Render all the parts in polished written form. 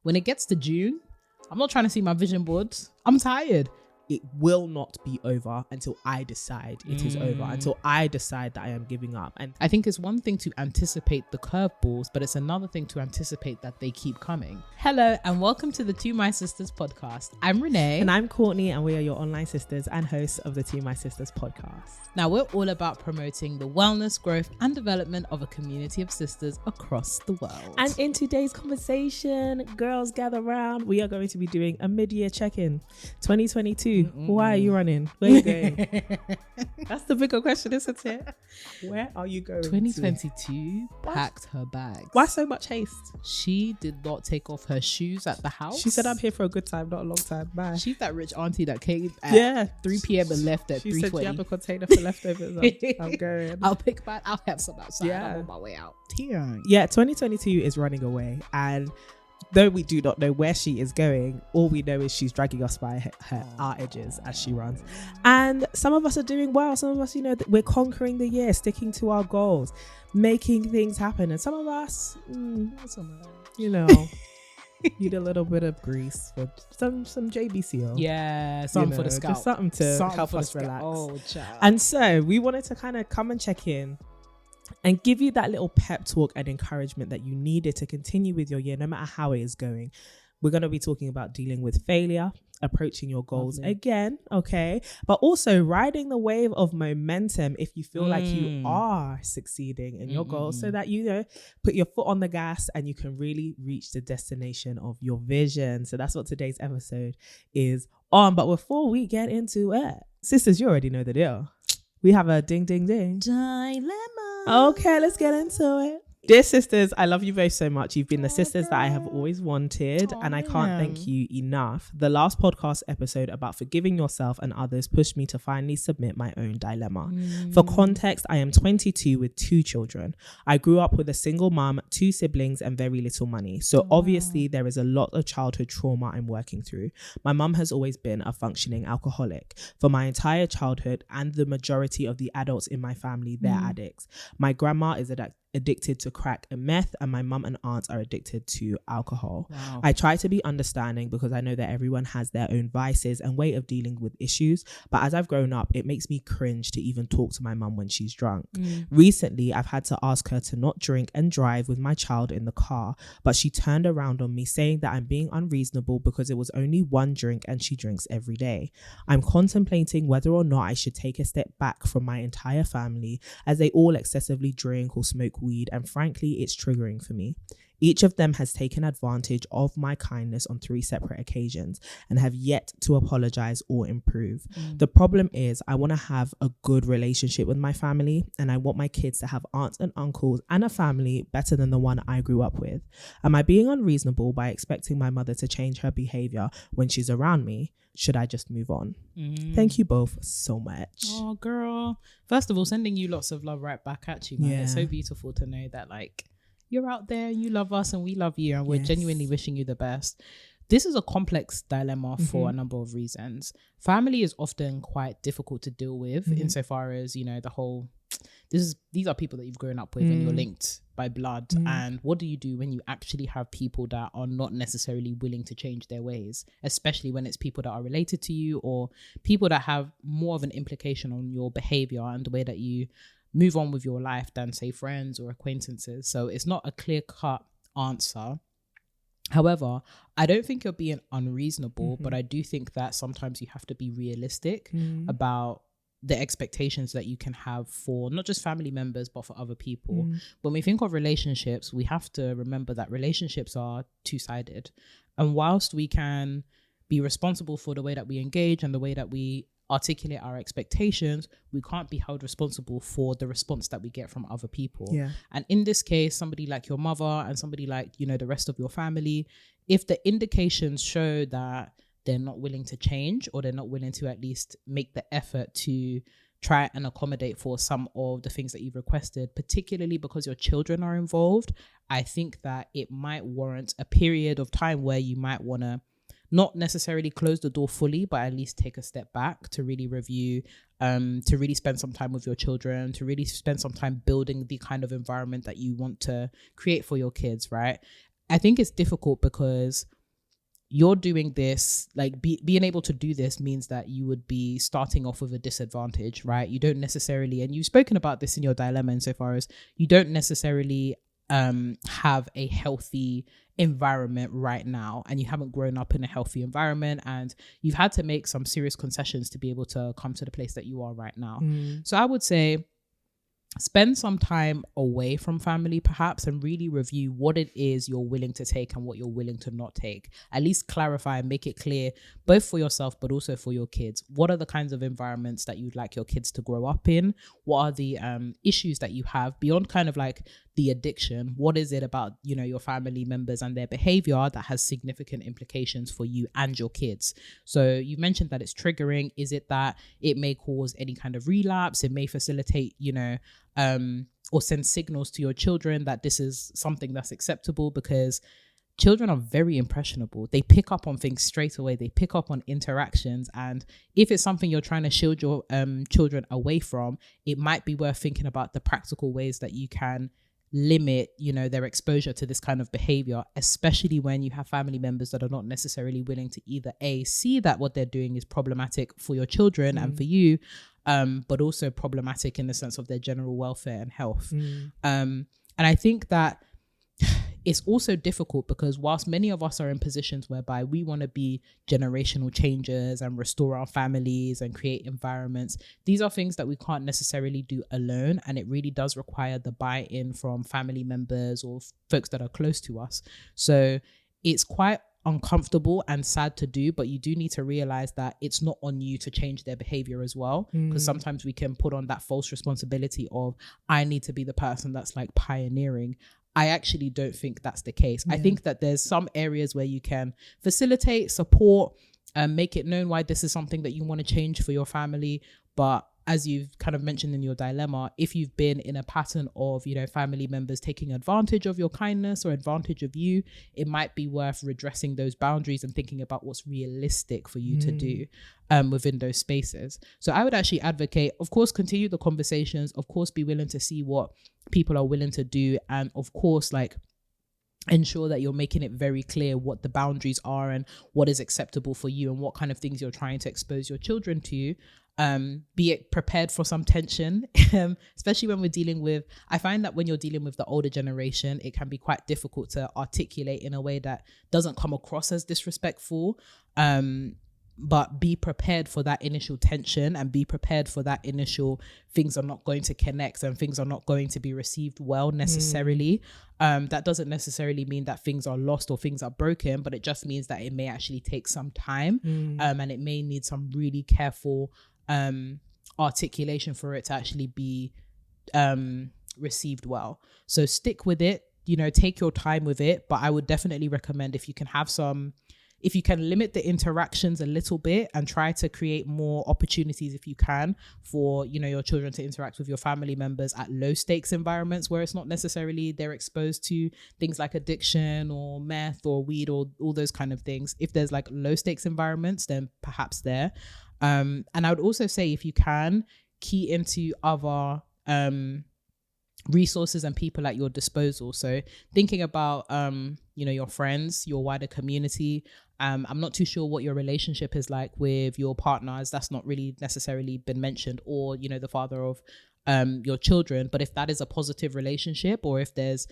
When it gets to June, I'm not trying to see my vision boards. I'm tired. It will not be over until I decide it is over, until I decide that I am giving up. And I think it's one thing to anticipate the curveballs, but it's another thing to anticipate that they keep coming. Hello, and welcome to the To My Sisters podcast. I'm Renee. And I'm Courtney, and we are your online sisters and hosts of the To My Sisters podcast. Now, we're all about promoting the wellness, growth, and development of a community of sisters across the world. And in today's conversation, girls gather round, we are going to be doing a mid-year check-in. 2022. Why are you running? Where are you going? That's the bigger question, isn't it? Where are you going? 2022 packed her bags. Why so much haste? She did not take off her shoes at the house. She said, I'm here for a good time, not a long time. Bye. She's that rich auntie that came at 3 p.m. and left at 3:20. She said, you have a container for leftovers. I'm going. I'll have some outside. I'm on my way out. Yeah, 2022 is running away, and though we do not know where she is going, all we know is she's dragging us by our edges as she runs. And some of us are doing well. Some of us, we're conquering the year, sticking to our goals, making things happen. And some of us, need a little bit of grease for some JBCO. Yeah, something for the scalp. Just something to help us relax. Oh, child. And so we wanted to kind of come and check in and give you that little pep talk and encouragement that you needed to continue with your year, no matter how it is going. We're going to be talking about dealing with failure, approaching your goals again, okay? But also riding the wave of momentum if you feel like you are succeeding in your goals, so that you put your foot on the gas and you can really reach the destination of your vision. So that's what today's episode is on. But before we get into it, sisters, you already know the deal. We have a ding, ding, ding. Dilemma. Okay, let's get into it. Dear sisters, I love you both so much. You've been the sisters that I have always wanted, and I can't thank you enough. The last podcast episode about forgiving yourself and others pushed me to finally submit my own dilemma. For context, I am 22 with 2 children. I grew up with a single mum, 2 siblings, and very little money. So obviously there is a lot of childhood trauma I'm working through. My mum has always been a functioning alcoholic. For my entire childhood, and the majority of the adults in my family, they're addicts. My grandma is addicted to crack and meth, and my mum and aunts are addicted to alcohol. Wow. I try to be understanding because I know that everyone has their own vices and way of dealing with issues, but as I've grown up, it makes me cringe to even talk to my mum when she's drunk. Recently, I've had to ask her to not drink and drive with my child in the car, but she turned around on me saying that I'm being unreasonable because it was only 1 drink and she drinks every day. I'm contemplating whether or not I should take a step back from my entire family, as they all excessively drink or smoke weed, and frankly it's triggering for me. Each of them has taken advantage of my kindness on 3 separate occasions and have yet to apologize or improve. The problem is I want to have a good relationship with my family, and I want my kids to have aunts and uncles and a family better than the one I grew up with. Am I being unreasonable by expecting my mother to change her behavior when she's around me? Should I just move on? Thank you both so much. Oh, girl. First of all, sending you lots of love right back at you, man. It's so beautiful to know that, you're out there, you love us, and we love you, and we're genuinely wishing you the best. This is a complex dilemma for a number of reasons. Family is often quite difficult to deal with insofar as, the whole... These are people that you've grown up with and you're linked by blood. And what do you do when you actually have people that are not necessarily willing to change their ways, especially when it's people that are related to you or people that have more of an implication on your behavior and the way that you move on with your life than, say, friends or acquaintances. So it's not a clear-cut answer. However, I don't think you're being unreasonable, but I do think that sometimes you have to be realistic about the expectations that you can have for not just family members, but for other people. When we think of relationships, we have to remember that relationships are two-sided. And whilst we can be responsible for the way that we engage and the way that we articulate our expectations, we can't be held responsible for the response that we get from other people. And in this case, somebody like your mother and somebody like, the rest of your family, if the indications show that they're not willing to change, or they're not willing to at least make the effort to try and accommodate for some of the things that you've requested, particularly because your children are involved, I think that it might warrant a period of time where you might want to not necessarily close the door fully, but at least take a step back to really review, to really spend some time with your children, to really spend some time building the kind of environment that you want to create for your kids, right? I think it's difficult because you're doing this, like being able to do this means that you would be starting off with a disadvantage, right? You don't necessarily, and you've spoken about this in your dilemma insofar as you don't necessarily have a healthy environment right now, and you haven't grown up in a healthy environment, and you've had to make some serious concessions to be able to come to the place that you are right now. So I would say spend some time away from family perhaps and really review what it is you're willing to take and what you're willing to not take. At least clarify and make it clear, both for yourself but also for your kids. What are the kinds of environments that you'd like your kids to grow up in? What are the issues that you have beyond kind of like the addiction? What is it about, you know, your family members and their behavior that has significant implications for you and your kids? So you mentioned that it's triggering. Is it that it may cause any kind of relapse? It may facilitate, you know, or send signals to your children that this is something that's acceptable, because children are very impressionable. They pick up on things straight away. They pick up on interactions. And if it's something you're trying to shield your children away from, it might be worth thinking about the practical ways that you can limit, you know, their exposure to this kind of behavior, especially when you have family members that are not necessarily willing to either see that what they're doing is problematic for your children and for you, but also problematic in the sense of their general welfare and health. And I think that it's also difficult because whilst many of us are in positions whereby we want to be generational changers and restore our families and create environments, these are things that we can't necessarily do alone. And it really does require the buy-in from family members or folks that are close to us. So it's quite uncomfortable and sad to do, but you do need to realize that it's not on you to change their behavior as well, because sometimes we can put on that false responsibility of, I need to be the person that's like pioneering. I actually don't think that's the case. I think that there's some areas where you can facilitate, support, make it known why this is something that you want to change for your family. But as you've kind of mentioned in your dilemma, if you've been in a pattern of, you know, family members taking advantage of your kindness or advantage of you, it might be worth redressing those boundaries and thinking about what's realistic for you to do within those spaces. So I would actually advocate, of course, continue the conversations, of course, be willing to see what people are willing to do, and of course, like, ensure that you're making it very clear what the boundaries are and what is acceptable for you and what kind of things you're trying to expose your children to. Be it prepared for some tension, especially when we're dealing with, I find that when you're dealing with the older generation, it can be quite difficult to articulate in a way that doesn't come across as disrespectful. But be prepared for that initial tension and be prepared for that initial things are not going to connect and things are not going to be received well necessarily. That doesn't necessarily mean that things are lost or things are broken, but it just means that it may actually take some time and it may need some really careful articulation for it to actually be received well. So stick with it, you know, take your time with it. But I would definitely recommend, if you can limit the interactions a little bit and try to create more opportunities, if you can, for, you know, your children to interact with your family members at low stakes environments where it's not necessarily they're exposed to things like addiction or meth or weed or all those kind of things. If there's like low stakes environments, then perhaps there. And I would also say, if you can, key into other resources and people at your disposal. So thinking about, you know, your friends, your wider community. I'm not too sure what your relationship is like with your partners. That's not really necessarily been mentioned, or, you know, the father of your children. But if that is a positive relationship, or if there's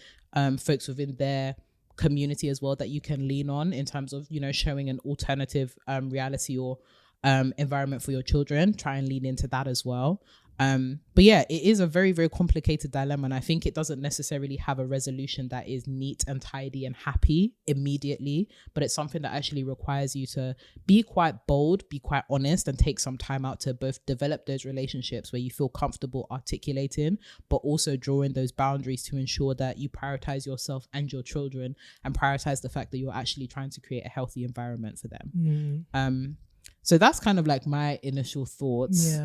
folks within their community as well that you can lean on in terms of, you know, showing an alternative reality or environment for your children, try and lean into that as well. But yeah, it is a very, very complicated dilemma, and I think it doesn't necessarily have a resolution that is neat and tidy and happy immediately, but it's something that actually requires you to be quite bold, be quite honest, and take some time out to both develop those relationships where you feel comfortable articulating, but also drawing those boundaries to ensure that you prioritize yourself and your children, and prioritize the fact that you're actually trying to create a healthy environment for them. So that's kind of like my initial thoughts.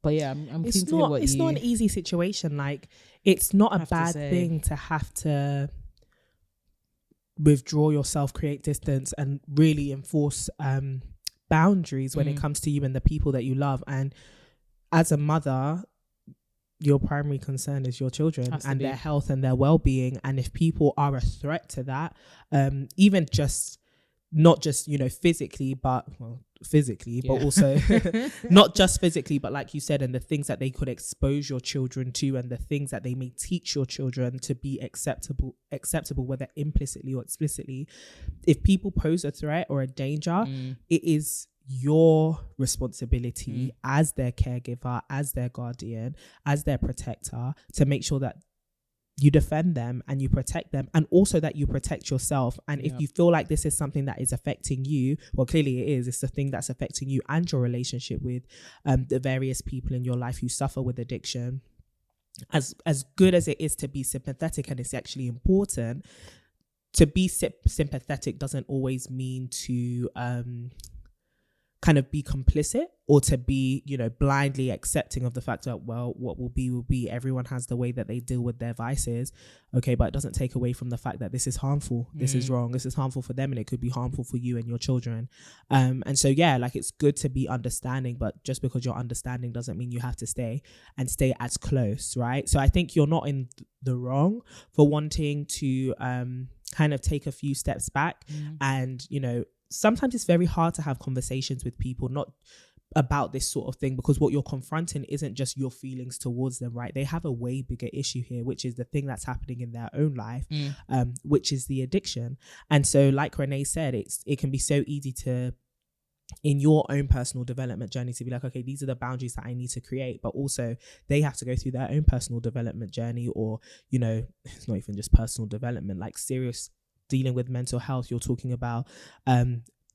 But yeah, I'm keen to hear what it's not an easy situation. Like, it's not a bad thing to have to withdraw yourself, create distance, and really enforce boundaries when it comes to you and the people that you love. And as a mother, your primary concern is your children and their health and their well-being. And if people are a threat to that, even just not just, you know, physically, but also not just physically, but like you said, and the things that they could expose your children to, and the things that they may teach your children to be acceptable, whether implicitly or explicitly. If people pose a threat or a danger, it is your responsibility as their caregiver, as their guardian, as their protector, to make sure that you defend them and you protect them, and also that you protect yourself. And if you feel like this is something that is affecting you, well, clearly it is. It's the thing that's affecting you and your relationship with the various people in your life who suffer with addiction. As good as it is to be sympathetic, and it's actually important to be sympathetic, doesn't always mean to kind of be complicit, or to be, you know, blindly accepting of the fact that, well, what will be, everyone has the way that they deal with their vices. Okay, but it doesn't take away from the fact that this is harmful, this is wrong, this is harmful for them, and it could be harmful for you and your children. And so, yeah, like, it's good to be understanding, but just because you're understanding doesn't mean you have to stay as close, right? So I think you're not in the wrong for wanting to kind of take a few steps back. And, you know, sometimes it's very hard to have conversations with people, not about this sort of thing, because what you're confronting isn't just your feelings towards them, right? They have a way bigger issue here, which is the thing that's happening in their own life, which is the addiction. And so, like Renee said, it can be so easy to, in your own personal development journey, to be like, okay, these are the boundaries that I need to create, but also they have to go through their own personal development journey, or, you know, it's not even just personal development, like serious dealing with mental health. You're talking about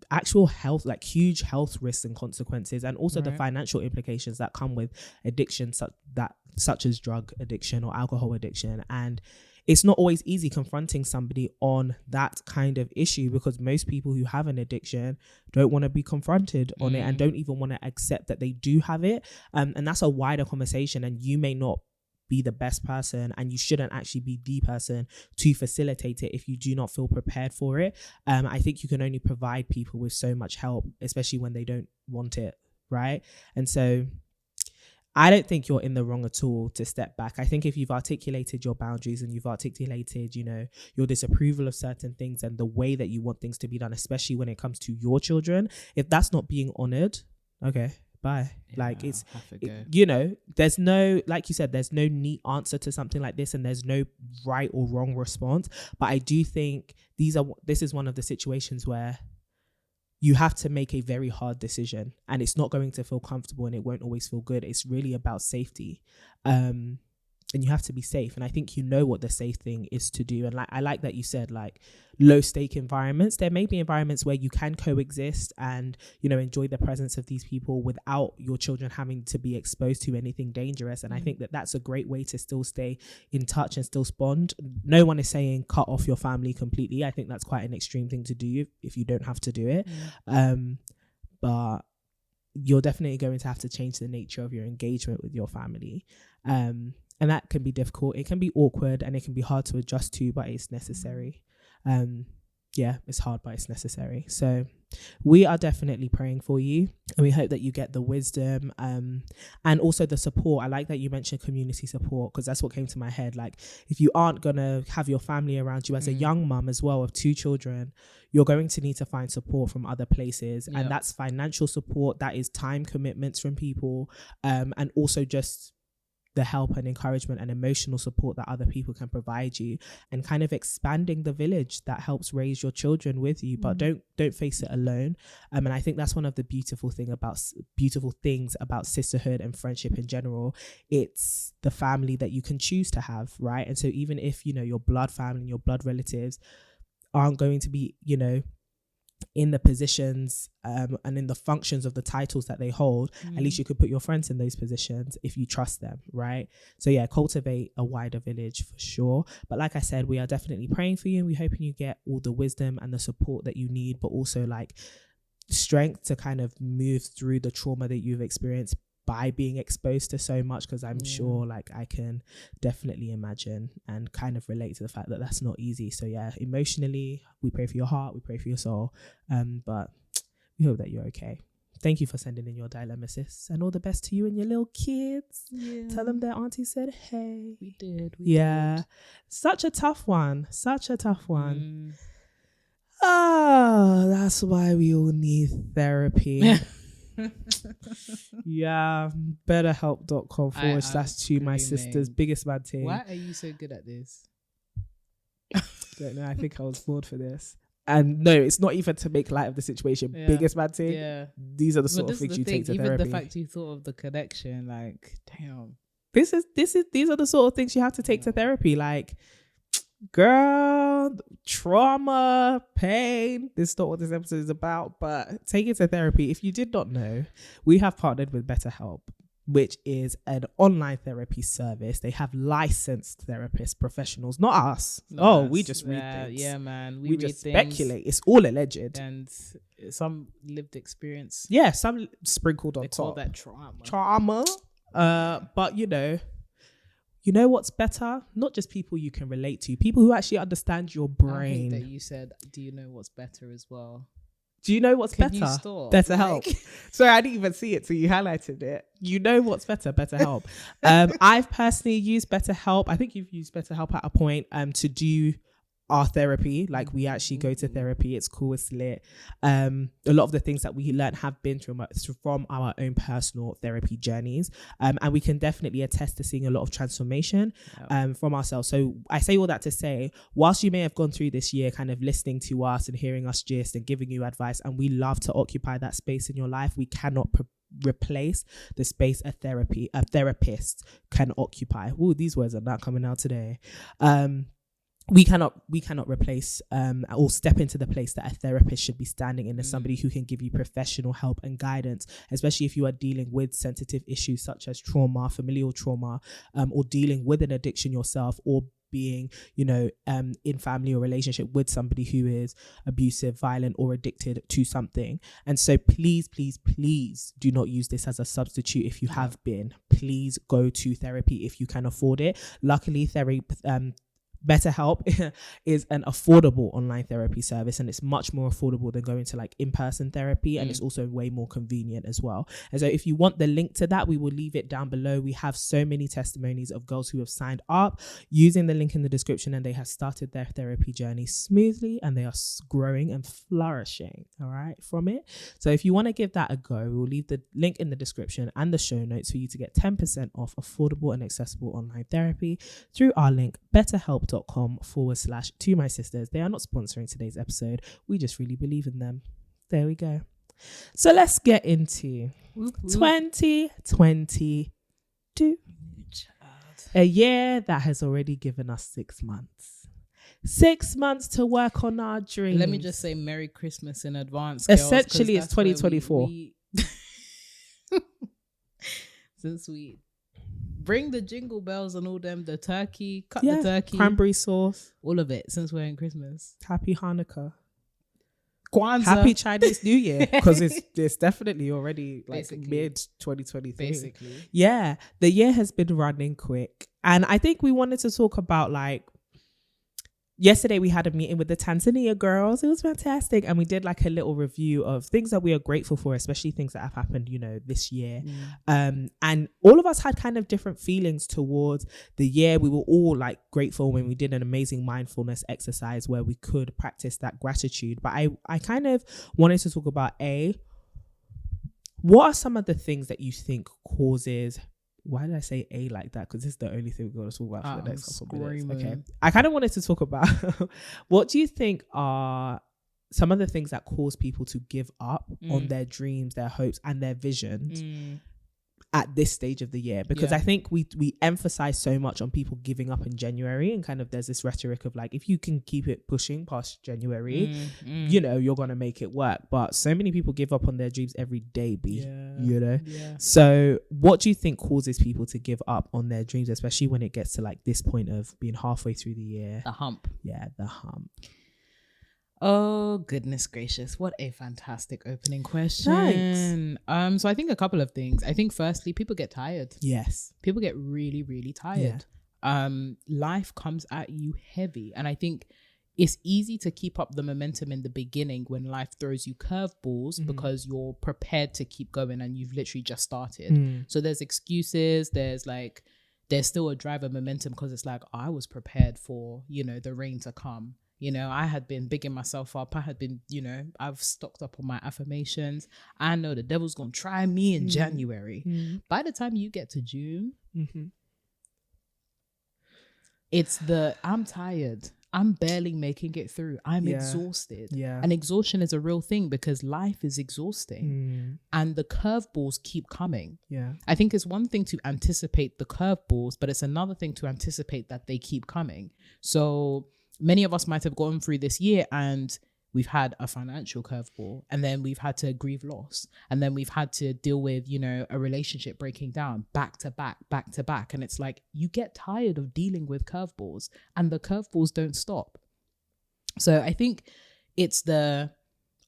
actual health, like huge health risks and consequences, and also the financial implications that come with addiction, such as drug addiction or alcohol addiction. And it's not always easy confronting somebody on that kind of issue, because most people who have an addiction don't want to be confronted on it, and don't even want to accept that they do have it. And that's a wider conversation, and you may not be the best person, and you shouldn't actually be the person to facilitate it if you do not feel prepared for it. I think you can only provide people with so much help, especially when they don't want it, right? And so I don't think you're in the wrong at all to step back. I think if you've articulated your boundaries, and you've articulated, you know, your disapproval of certain things and the way that you want things to be done, especially when it comes to your children, if that's not being honored, okay, bye. Like, you know, there's no, like you said, there's no neat answer to something like this, and there's no right or wrong response. But I do think this is one of the situations where you have to make a very hard decision, and it's not going to feel comfortable, and it won't always feel good. It's really about safety. And you have to be safe. And I think you know what the safe thing is to do. And like, I like that you said, like, low stake environments. There may be environments where you can coexist and, you know, enjoy the presence of these people without your children having to be exposed to anything dangerous. And I think that that's a great way to still stay in touch and still bond. No one is saying cut off your family completely. I think that's quite an extreme thing to do if you don't have to do it. But you're definitely going to have to change the nature of your engagement with your family. And that can be difficult. It can be awkward, and it can be hard to adjust to, but it's necessary. Yeah, it's hard, but it's necessary. So we are definitely praying for you, and we hope that you get the wisdom and also the support. I like that you mentioned community support, because that's what came to my head. Like, if you aren't going to have your family around you as a young mum as well of 2 children, you're going to need to find support from other places. And that's financial support, that is time commitments from people, and also just the help and encouragement and emotional support that other people can provide you, and kind of expanding the village that helps raise your children with you. But don't face it alone. And I think that's one of the beautiful things about sisterhood and friendship in general. It's the family that you can choose to have, right? And so even if, you know, your blood family and your blood relatives aren't going to be, you know, in the positions and in the functions of the titles that they hold, at least you could put your friends in those positions if you trust them, right? So yeah, cultivate a wider village for sure. But like I said, we are definitely praying for you, and we're hoping you get all the wisdom and the support that you need, but also like strength to kind of move through the trauma that you've experienced by being exposed to so much, because I'm sure, like, I can definitely imagine and kind of relate to the fact that that's not easy. So yeah, emotionally, we pray for your heart, we pray for your soul, but we hope that you're okay. thank you for sending in your dilemma, sis, and all the best to you and your little kids. Yeah. Tell them their auntie said hey. We did. Such a tough one. Oh, that's why we all need therapy. Yeah, betterhelp.com/2mysisters. Biggest bad thing. Why are you so good at this? Don't know. I think I was bored for this. And no, it's not even to make light of the situation. Yeah. Biggest bad thing. Yeah. These are the sort of things you take to even therapy. the fact you thought of the connection, like, damn. These are the sort of things you have to take to therapy. Like, girl, trauma, pain. This is not what this episode is about, but take it to therapy. If you did not know, we have partnered with BetterHelp, which is an online therapy service. They have licensed therapists, professionals, not us. We just read things. Yeah, man. We just speculate. It's all alleged. And some lived experience. Yeah, some sprinkled on they top. Call that trauma. But you know what's better? Not just people you can relate to, people who actually understand your brain. I hate that you said, do you know what's better as well? Do you know what's Can better? You stop? BetterHelp. Sorry, I didn't even see it till you highlighted it. You know what's better? BetterHelp. I've personally used BetterHelp. I think you've used BetterHelp at a point to do our therapy. Like, we actually go to therapy. It's cool. It's lit. A lot of the things that we learned have been from our own personal therapy journeys. And we can definitely attest to seeing a lot of transformation from ourselves. So I say all that to say, whilst you may have gone through this year kind of listening to us and hearing us gist and giving you advice, and we love to occupy that space in your life, we cannot replace the space a therapist can occupy. Ooh, these words are not coming out today. We cannot replace or step into the place that a therapist should be standing in as somebody who can give you professional help and guidance, especially if you are dealing with sensitive issues such as trauma, familial trauma, or dealing with an addiction yourself, or being, in family or relationship with somebody who is abusive, violent, or addicted to something. And so please, please, please do not use this as a substitute. If you have been, please go to therapy if you can afford it. Luckily, BetterHelp is an affordable online therapy service, and it's much more affordable than going to like in-person therapy, and it's also way more convenient as well. And so if you want the link to that, we will leave it down below. We have so many testimonies of girls who have signed up using the link in the description, and they have started their therapy journey smoothly, and they are growing and flourishing, all right, from it. So if you want to give that a go, we'll leave the link in the description and the show notes for you to get 10% off affordable and accessible online therapy through our link, betterhelp.com/2mysisters. They are not sponsoring today's episode. We just really believe in them. There we go. So let's get into 2022. A year that has already given us 6 months. 6 months to work on our dreams. Let me just say Merry Christmas in advance, girls. Essentially, it's 2024. Since we bring the jingle bells and all them, the turkey, the turkey, cranberry sauce, all of it, since we're in Christmas. Happy Hanukkah. Kwanzaa. Happy Chinese New Year, because it's definitely already like Basically. mid 2023. Basically. Yeah, the year has been running quick. And I think we wanted to talk about, like, yesterday we had a meeting with the Tanzania girls. It was fantastic. And we did like a little review of things that we are grateful for, especially things that have happened, this year. And all of us had kind of different feelings towards the year. We were all like grateful when we did an amazing mindfulness exercise where we could practice that gratitude. But I kind of wanted to talk about what are some of the things that you think causes... Why did I say A like that? Because this is the only thing we're going to talk about for the next couple of minutes. Okay. I kind of wanted to talk about what do you think are some of the things that cause people to give up on their dreams, their hopes, and their visions at this stage of the year? Because I think we emphasize so much on people giving up in January, and kind of there's this rhetoric of like, if you can keep it pushing past January, you're going to make it work. But so many people give up on their dreams every day, So what do you think causes people to give up on their dreams, especially when it gets to like this point of being halfway through the year? The hump. Yeah, the hump. Oh, goodness gracious. What a fantastic opening question. Thanks. So I think a couple of things. I think firstly, people get tired. Yes. People get really, really tired. Life comes at you heavy. And I think, it's easy to keep up the momentum in the beginning when life throws you curveballs because you're prepared to keep going and you've literally just started. So there's excuses, there's still a drive of momentum because it's like, I was prepared for, the rain to come. I had been bigging myself up. I had been, I've stocked up on my affirmations. I know the devil's going to try me in January. By the time you get to June, it's I'm tired. I'm barely making it through. I'm exhausted. Yeah. And exhaustion is a real thing because life is exhausting and the curveballs keep coming. Yeah. I think it's one thing to anticipate the curveballs, but it's another thing to anticipate that they keep coming. So many of us might have gone through this year and we've had a financial curveball, and then we've had to grieve loss, and then we've had to deal with, a relationship breaking down back to back. And it's like, you get tired of dealing with curveballs and the curveballs don't stop. So I think it's the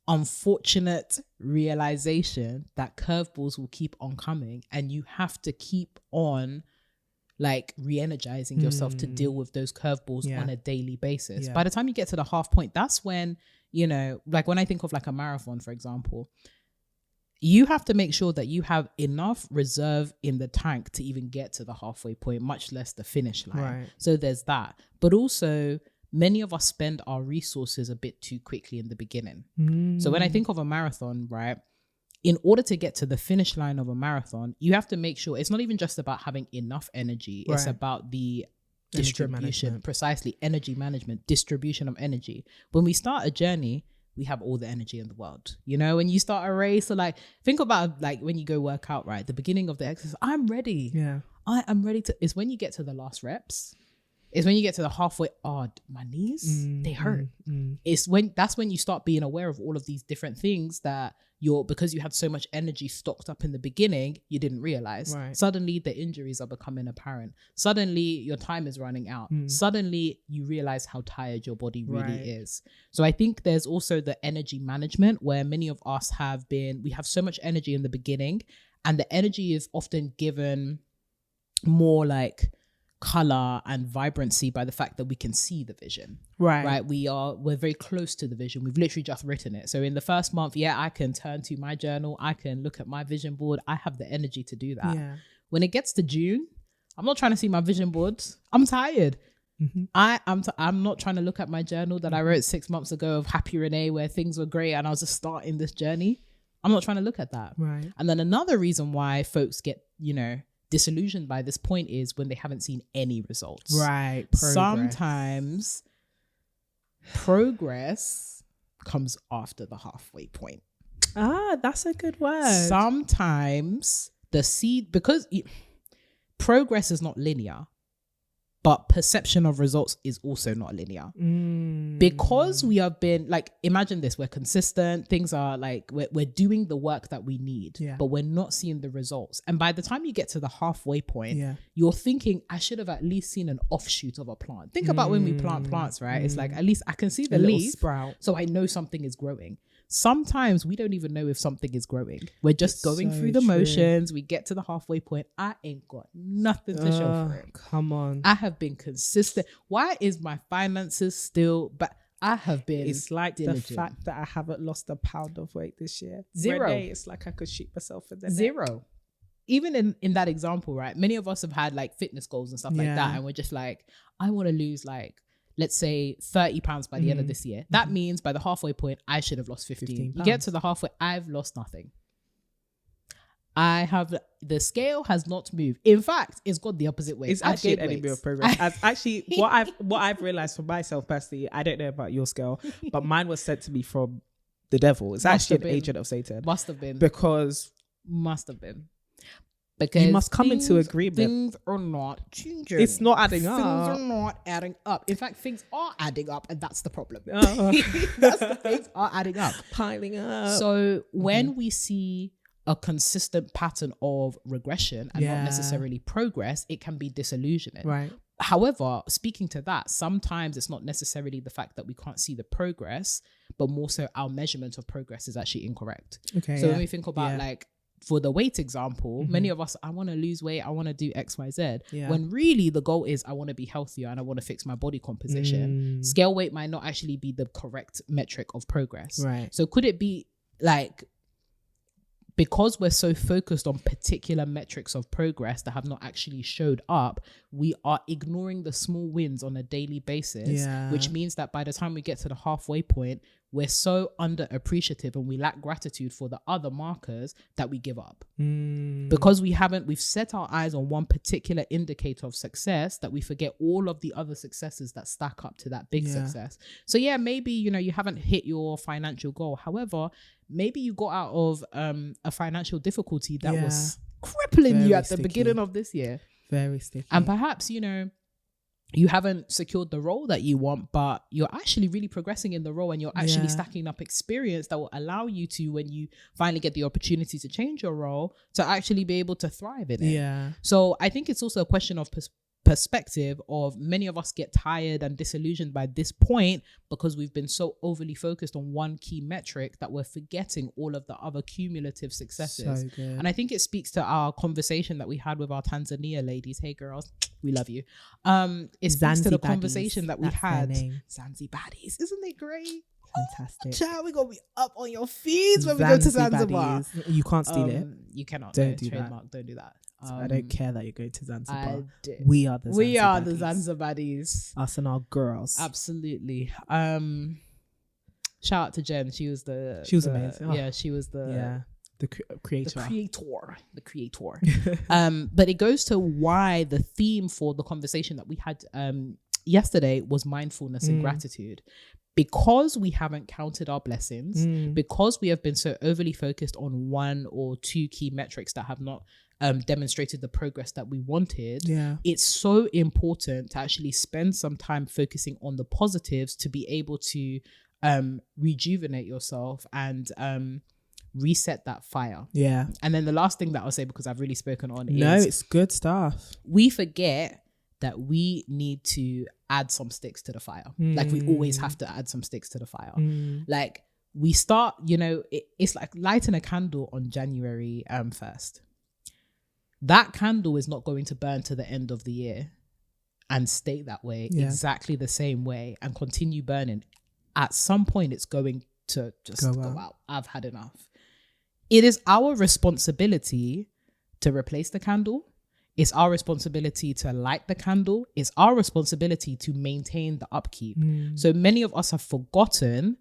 unfortunate realization that curveballs will keep on coming and you have to keep on re-energizing yourself to deal with those curveballs on a daily basis. By the time you get to the half point, that's when, when I think of a marathon, for example, you have to make sure that you have enough reserve in the tank to even get to the halfway point, much less the finish line. Right. So there's that. But also, many of us spend our resources a bit too quickly in the beginning. So when I think of a marathon, right, in order to get to the finish line of a marathon, you have to make sure it's not even just about having enough energy. Right. It's about the distribution, precisely, energy management, distribution of energy. When we start a journey, we have all the energy in the world. When you start a race, so think about when you go work out, right? The beginning of the exercise, I'm ready. Yeah. I am ready to, it's when you get to the last reps. It's when you get to the halfway, my knees, they hurt. That's when you start being aware of all of these different things that because you had so much energy stocked up in the beginning, you didn't realize. Right. Suddenly the injuries are becoming apparent. Suddenly your time is running out. Suddenly you realize how tired your body really is. So I think there's also the energy management where many of us we have so much energy in the beginning, and the energy is often given more color and vibrancy by the fact that we can see the vision. Right. We're very close to the vision. We've literally just written it. So in the first month, I can turn to my journal. I can look at my vision board. I have the energy to do that. Yeah. When it gets to June, I'm not trying to see my vision boards. I'm tired. I'm not trying to look at my journal that I wrote 6 months ago of Happy Renee, where things were great and I was just starting this journey. I'm not trying to look at that. Right. And then another reason why folks get, disillusioned by this point is when they haven't seen any results. Right. Sometimes progress comes after the halfway point. That's a good word. Sometimes because progress is not linear, but perception of results is also not linear. Because we have been imagine this, we're consistent, things are we're doing the work that we need, but we're not seeing the results. And by the time you get to the halfway point, you're thinking, I should have at least seen an offshoot of a plant. Think about when we plant plants, right? It's at least I can see the leaf sprout, so I know something is growing. Sometimes we don't even know if something is growing. We're just going through the motions. We get to the halfway point. I ain't got nothing to show for it. Come on. I have been consistent. Why is my finances still? But I have been. It's diligent. The fact that I haven't lost a pound of weight this year. Zero. Renee, it's I could shoot myself in the Zero. neck. Even in that example, right? Many of us have had fitness goals and stuff like that, and we're just I want to lose let's say 30 pounds by the end of this year. That means by the halfway point, I should have lost 15. You get to the halfway, I've lost nothing. The scale has not moved. In fact, it's gone the opposite way. It's actually an enemy of progress. As actually, what I've realized for myself personally, I don't know about your scale, but mine was sent to me from the devil. It's actually an agent of Satan. Must have been. Because you must come into agreement. Things are not changing. It's not adding up. Things are not adding up. In fact, things are adding up, and that's the problem. Things are adding up. Piling up. So when we see a consistent pattern of regression and not necessarily progress, it can be disillusioning. Right. However, speaking to that, sometimes it's not necessarily the fact that we can't see the progress, but more so our measurement of progress is actually incorrect. Okay. So when we think about for the weight example, many of us, I want to lose weight, I want to do XYZ, Yeah. when really the goal is I want to be healthier and I want to fix my body composition. Scale weight might not actually be the correct metric of progress. Right. So could it be like, because we're so focused on particular metrics of progress that have not actually showed up, we are ignoring the small wins on a daily basis, which means that by the time we get to the halfway point, we're so underappreciative and we lack gratitude for the other markers that we give up. Because we've set our eyes on one particular indicator of success, that we forget all of the other successes that stack up to that big success. So yeah, maybe, you haven't hit your financial goal. However, maybe you got out of a financial difficulty that was crippling you at the beginning of this year. Very sticky. And perhaps, you haven't secured the role that you want, but you're actually really progressing in the role and you're actually stacking up experience that will allow you to, when you finally get the opportunity to change your role, to actually be able to thrive in it. Yeah. So I think it's also a question of perspective of many of us get tired and disillusioned by this point because we've been so overly focused on one key metric that we're forgetting all of the other cumulative successes. So good. And I think it speaks to our conversation that we had with our Tanzania ladies. Hey girls, we love you. It speaks to the conversation that we had. Zanzibaddies, isn't it great? Fantastic. Child, we're gonna be up on your feeds when we go to Zanzibar. You can't steal it. You cannot. Don't do trademark. Don't do that. I don't care that you're going to Zanzibar. We are the Zanzibaddies. Us and our girls. Absolutely. Shout out to Jen. She was amazing. Yeah, she was the creator. The creator. But it goes to why the theme for the conversation that we had yesterday was mindfulness and gratitude. Because we haven't counted our blessings, because we have been so overly focused on one or two key metrics that have not demonstrated the progress that we wanted, it's so important to actually spend some time focusing on the positives to be able to rejuvenate yourself and reset that fire. Yeah. And then the last thing that I'll say, because I've really spoken on, is it's good stuff. We forget that we need to add some sticks to the fire. Like we always have to add some sticks to the fire. Like we start, it's like lighting a candle on January 1st. That candle is not going to burn to the end of the year and stay that way, exactly the same way, and continue burning. At some point, it's going to just go out. I've had enough. It is our responsibility to replace the candle. It's our responsibility to light the candle. It's our responsibility to maintain the upkeep. So many of us have forgotten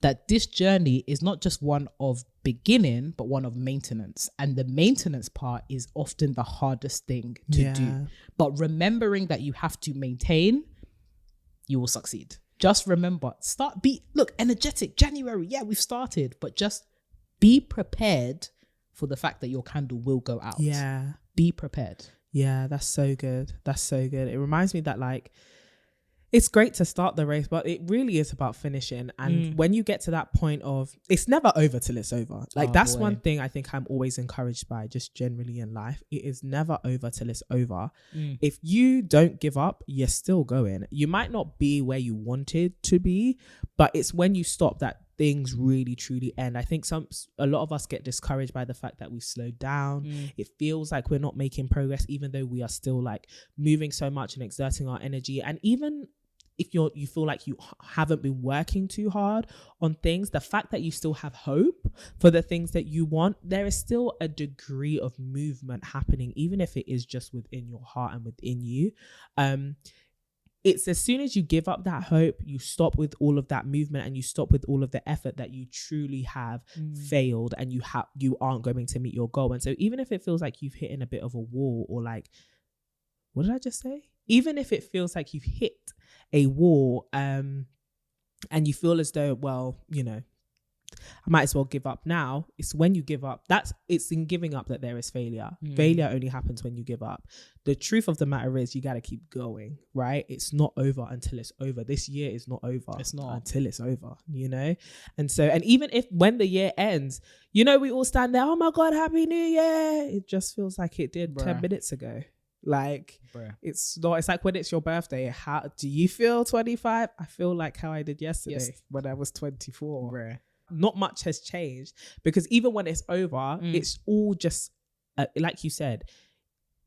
that this journey is not just one of beginning, but one of maintenance. And the maintenance part is often the hardest thing to do. But remembering that you have to maintain, you will succeed. Just remember, look, energetic, January. Yeah, we've started, but just be prepared for the fact that your candle will go out. Yeah. Be prepared. Yeah, that's so good. That's so good. It reminds me that it's great to start the race, but it really is about finishing. And when you get to that point of, it's never over till it's over. That's one thing I think I'm always encouraged by, just generally in life. It is never over till it's over. If you don't give up, you're still going. You might not be where you wanted to be, but it's when you stop that things really truly end. I think a lot of us get discouraged by the fact that we slowed down. It feels like we're not making progress, even though we are still moving so much and exerting our energy. And even if you feel like you haven't been working too hard on things, the fact that you still have hope for the things that you want, there is still a degree of movement happening, even if it is just within your heart and within you. It's as soon as you give up that hope, you stop with all of that movement and you stop with all of the effort that you truly have failed, and you aren't going to meet your goal. And so even if it feels like you've hit in a bit of a wall, or what did I just say? Even if it feels like you've hit a wall and you feel as though, I might as well give up now. It's when you give up, it's in giving up that there is failure. Failure only happens when you give up. The truth of the matter is you got to keep going, right? It's not over until it's over. This year is not over. It's not until it's over, And so, and even if when the year ends, we all stand there, oh my God, Happy New Year. It just feels like it did 10 minutes ago. It's not, it's like when it's your birthday, how do you feel 25? I feel like how I did yesterday when I was 24. not much has changed, because even when it's over, it's all just like you said,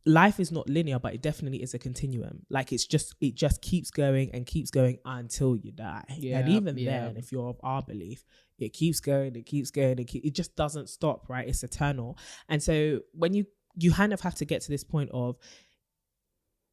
life is not linear, but it definitely is a continuum. Like it just keeps going and keeps going until you die. And even then, if you're of our belief, it keeps going, it just doesn't stop, right? It's eternal. And so when you kind of have to get to this point of,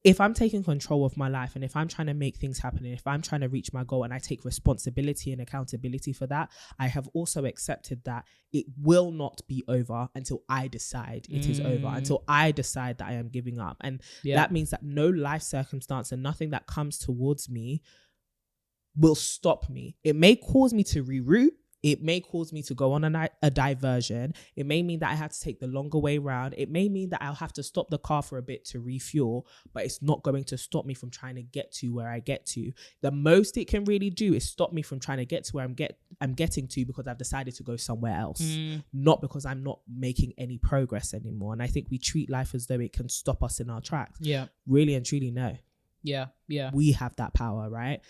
if I'm taking control of my life and if I'm trying to make things happen and if I'm trying to reach my goal and I take responsibility and accountability for that, I have also accepted that it will not be over until I decide it is over, until I decide that I am giving up. And that means that no life circumstance and nothing that comes towards me will stop me. It may cause me to reroute. It may cause me to go on a diversion. It may mean that I have to take the longer way around. It may mean that I'll have to stop the car for a bit to refuel, but it's not going to stop me from trying to get to where I get to. The most it can really do is stop me from trying to get to where I'm getting to, because I've decided to go somewhere else, not because I'm not making any progress anymore. And I think we treat life as though it can stop us in our tracks. Yeah. Really and truly, no. Yeah. We have that power, right?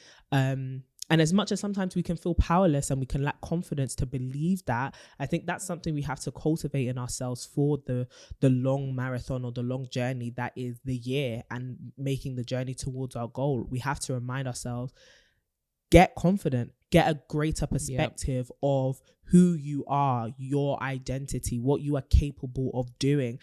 And as much as sometimes we can feel powerless and we can lack confidence to believe that, I think that's something we have to cultivate in ourselves for the long marathon or the long journey that is the year and making the journey towards our goal. We have to remind ourselves, get confident, get a greater perspective of who you are, your identity, what you are capable of doing.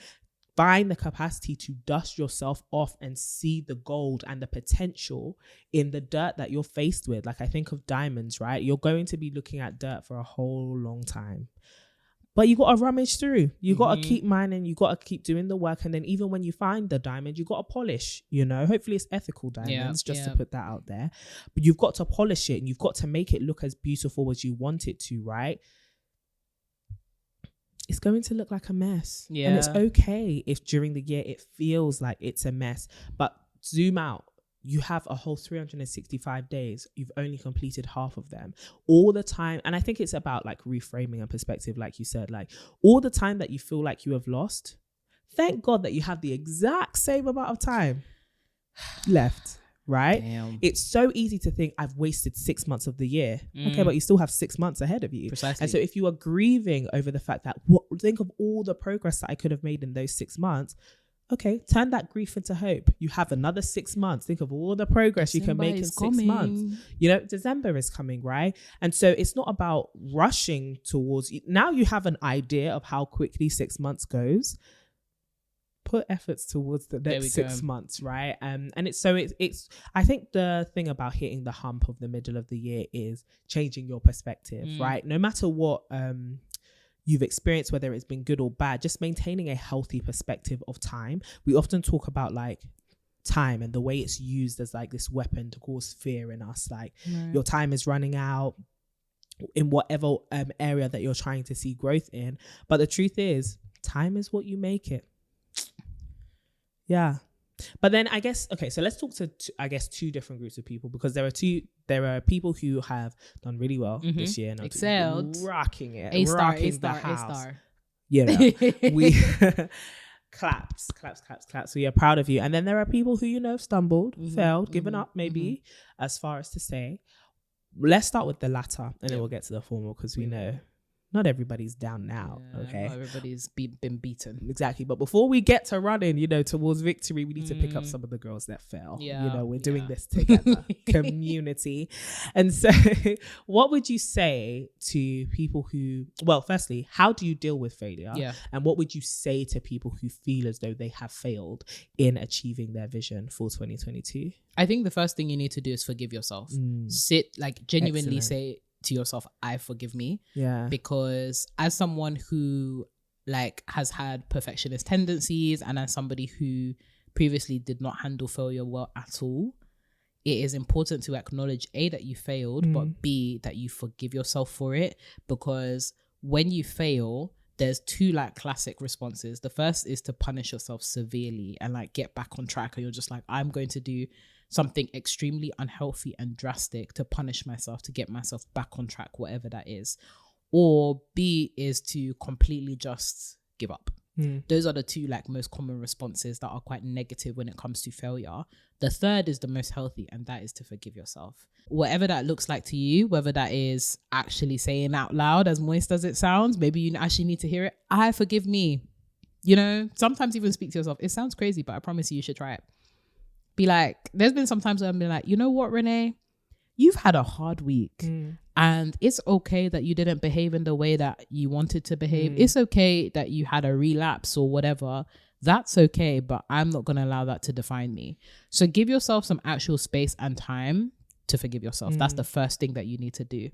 Find the capacity to dust yourself off and see the gold and the potential in the dirt that you're faced with. Like I think of diamonds, right? You're going to be looking at dirt for a whole long time. But you got to rummage through. You got to keep mining. You got to keep doing the work. And then even when you find the diamond, you got to polish, hopefully it's ethical diamonds, just to put that out there. But you've got to polish it and you've got to make it look as beautiful as you want it to, right? It's going to look like a mess. Yeah. And it's okay if during the year it feels like it's a mess. But zoom out. You have a whole 365 days. You've only completed half of them. All the time. And I think it's about like reframing and perspective, like you said. Like all the time that you feel like you have lost, thank God that you have the exact same amount of time left. Right? Damn. It's so easy to think I've wasted 6 months of the year. Okay, but you still have 6 months ahead of you. Precisely. And so if you are grieving over the fact that think of all the progress that I could have made in those 6 months, okay, turn that grief into hope. You have another 6 months. Think of all the progress you can make in 6 months. December is coming, right? And so it's not about rushing towards. Now you have an idea of how quickly 6 months goes. Put efforts towards the next 6 months, right? And it's I think the thing about hitting the hump of the middle of the year is changing your perspective, right? No matter what you've experienced, whether it's been good or bad, just maintaining a healthy perspective of time. We often talk about like time and the way it's used as like this weapon to cause fear in us, like your time is running out in whatever area that you're trying to see growth in. But the truth is, time is what you make it. Yeah. But then I guess, okay, so let's talk to two different groups of people, because there are people who have done really well this year and excelled, rocking it, A star. We claps. We are proud of you. And then there are people who, have stumbled, failed, given up, maybe, as far as to say. Let's start with the latter and then we'll get to the former, because we know not everybody's down now, okay? Not everybody's been beaten. Exactly. But before we get to running, towards victory, we need to pick up some of the girls that fell. Yeah. We're doing this together, community. And so what would you say to people who, well, firstly, how do you deal with failure? Yeah. And what would you say to people who feel as though they have failed in achieving their vision for 2022? I think the first thing you need to do is forgive yourself. Sit, like genuinely say to yourself, I forgive me. Yeah. Because as someone who like has had perfectionist tendencies and as somebody who previously did not handle failure well at all, it is important to acknowledge A, that you failed, but B, that you forgive yourself for it. Because when you fail, there's two like classic responses. The first is to punish yourself severely and like get back on track, and you're just like, I'm going to do something extremely unhealthy and drastic to punish myself, to get myself back on track, whatever that is. Or B is to completely just give up Those are the two like most common responses that are quite negative when it comes to failure. The third is the most healthy, and that is to forgive yourself. Whatever that looks like to you, whether that is actually saying out loud, as moist as it sounds, maybe you actually need to hear it. I forgive me. You know, sometimes even speak to yourself. It sounds crazy, but I promise you should try it. Be like, there's been some times where I've been like, you know what, Renee? You've had a hard week and it's okay that you didn't behave in the way that you wanted to behave. It's okay that you had a relapse or whatever. That's okay, but I'm not going to allow that to define me. So give yourself some actual space and time to forgive yourself. That's the first thing that you need to do.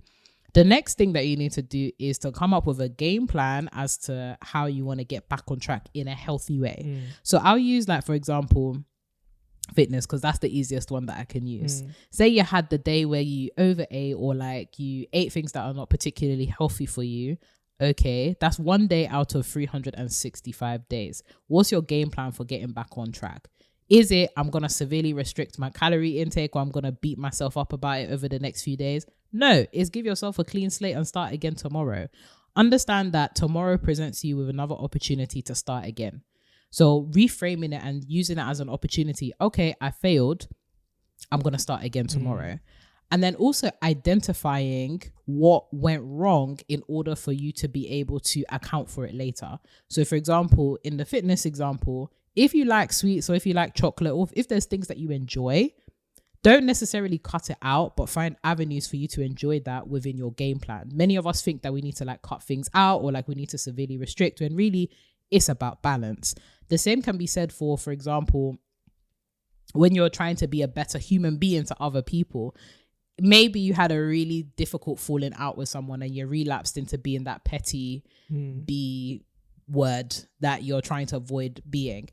The next thing that you need to do is to come up with a game plan as to how you want to get back on track in a healthy way. So I'll use like, for example, fitness, because that's the easiest one that I can use. Say you had the day where you overate or like you ate things that are not particularly healthy for you. Okay, that's one day out of 365 days. What's your game plan for getting back on track? Is it, I'm going to severely restrict my calorie intake, or I'm going to beat myself up about it over the next few days? No, it's give yourself a clean slate and start again tomorrow. Understand that tomorrow presents you with another opportunity to start again. So reframing it and using it as an opportunity. Okay, I failed. I'm going to start again tomorrow. And then also identifying what went wrong in order for you to be able to account for it later. So for example, in the fitness example, if you like sweets or if you like chocolate, or if there's things that you enjoy, don't necessarily cut it out, but find avenues for you to enjoy that within your game plan. Many of us think that we need to like cut things out or like we need to severely restrict, when really it's about balance. The same can be said for example, when you're trying to be a better human being to other people. Maybe you had a really difficult falling out with someone and you relapsed into being that petty B word that you're trying to avoid being.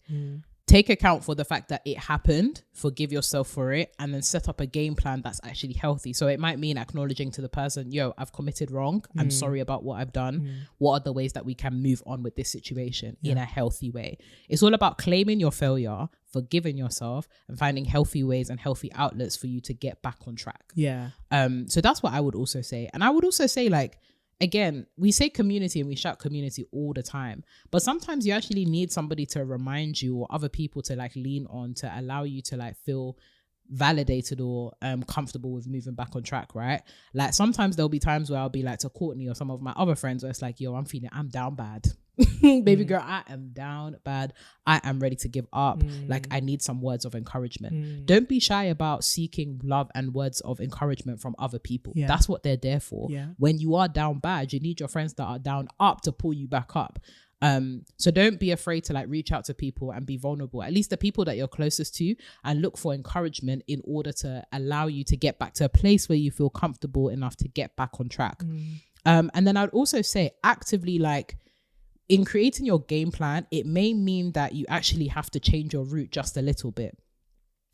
Take account for the fact that it happened, forgive yourself for it, and then set up a game plan that's actually healthy. So it might mean acknowledging to the person, yo, I've committed wrong. I'm sorry about what I've done. What are the ways that we can move on with this situation in a healthy way? It's all about claiming your failure, forgiving yourself, and finding healthy ways and healthy outlets for you to get back on track. So that's what I would also say. And I would also say, like, again, we say community and we shout community all the time, but sometimes you actually need somebody to remind you, or other people to like lean on, to allow you to like feel validated or comfortable with moving back on track, right? Like sometimes there'll be times where I'll be like to Courtney or some of my other friends where it's like, yo, I'm down bad. Baby girl, I am down bad. I am ready to give up. Like I need some words of encouragement. Don't be shy about seeking love and words of encouragement from other people. That's what they're there for. When you are down bad, you need your friends that are down up to pull you back up. So don't be afraid to like reach out to people and be vulnerable, at least the people that you're closest to, and look for encouragement in order to allow you to get back to a place where you feel comfortable enough to get back on track. And then I'd also say actively, like, in creating your game plan, it may mean that you actually have to change your route just a little bit.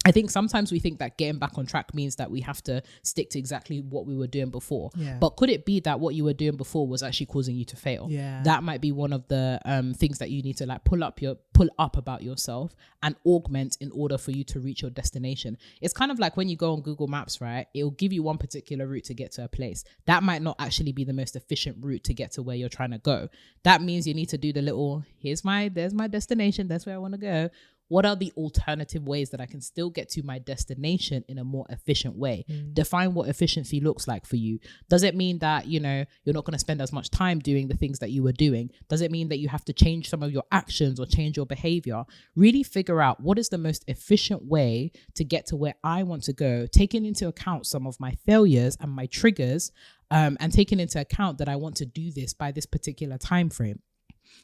I think sometimes we think that getting back on track means that we have to stick to exactly what we were doing before. But could it be that what you were doing before was actually causing you to fail? That might be one of the things that you need to like pull up about yourself and augment in order for you to reach your destination. It's kind of like when you go on Google Maps, right? It'll give you one particular route to get to a place. That might not actually be the most efficient route to get to where you're trying to go. That means you need to do the little, there's my destination, that's where I want to go. What are the alternative ways that I can still get to my destination in a more efficient way? Define what efficiency looks like for you. Does it mean that, you know, you're not going to spend as much time doing the things that you were doing? Does it mean that you have to change some of your actions or change your behavior? Really figure out what is the most efficient way to get to where I want to go, taking into account some of my failures and my triggers, and taking into account that I want to do this by this particular time frame.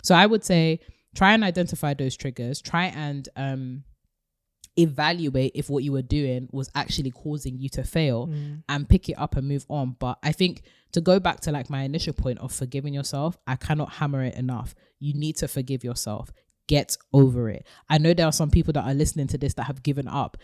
So I would say, try and identify those triggers. Try and evaluate if what you were doing was actually causing you to fail, and pick it up and move on. But I think to go back to like my initial point of forgiving yourself, I cannot hammer it enough. You need to forgive yourself. Get over it. I know there are some people that are listening to this that have given up